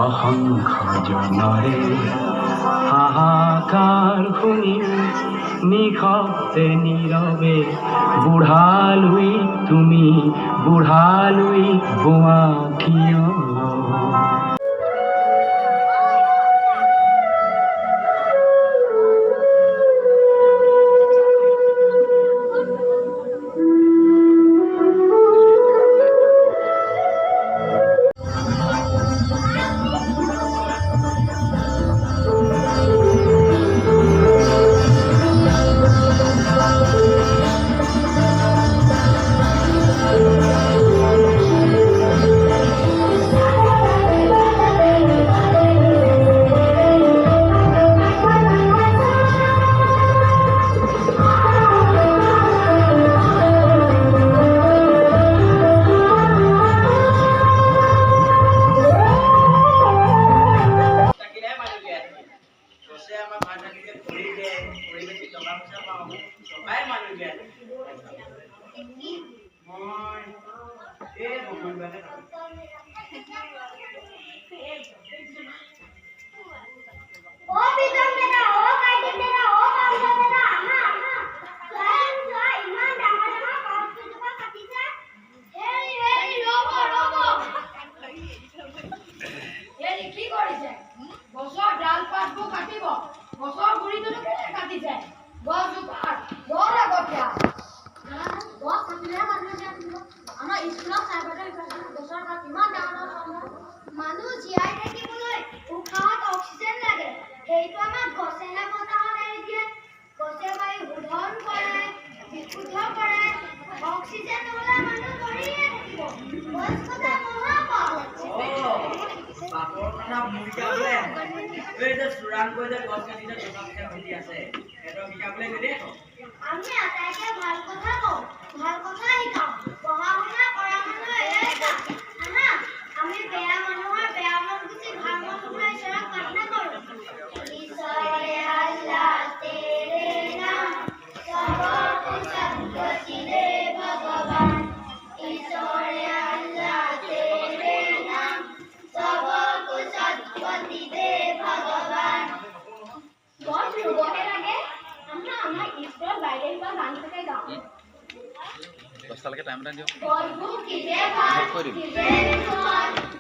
অহংখজনৰে হাহাকাৰ শুনি নিশব্দে নীৰৱে বুঢ়ালৈ তুমি বুঢ়ালৈ বোৱা কিয় মানুহ জীয়াই থাকিবলৈ উশাহত অক্সিজেন লাগে। সেইটো আমাক গছেহে বতাহত এৰি দিয়ে। গছে বায়ু শোধন কৰে, বিশুদ্ধ কৰে। অক্সিজেন নহ'লে মানুহ মৰিয়ে থাকিব। গছ কটা মহাপাপ। পাপৰ কথা মুৰিকাবলে এই যে চুৰাং কৈ যে গছ কাটিলে টকা পইচা ঘটি আছে সেইটো শিকাবলে গ'লে আমি আটাইকে ভাল কথা কওঁ, ভাল কথা শিকাওঁ। পঢ়া শুনা কৰা মানুহ এয়াই কাম। আহা আমি বেয়া মানুহৰ বেয়া মন গুচি ভাল মানুহৰ ঈশ্বৰক প্ৰাৰ্থনা কৰোঁ। ঈশ্বৰে আল্লাহ তেৰে নাম সবকো সদ্গতি দে ভগৱান। ঈশ্বৰে আল্লাহ তেৰে নাম সবকো সদ্গতি দে ভগৱান। গছ ৰুবহে লাগে। আমাৰ ঈশ্বৰৰ বাইদেউ বা গান থাকে গাওঁ। 10টালৈকে টাইম এটা দিয়ক। গছবোৰ কিজে ভাল, কিজে নিৰ্মল।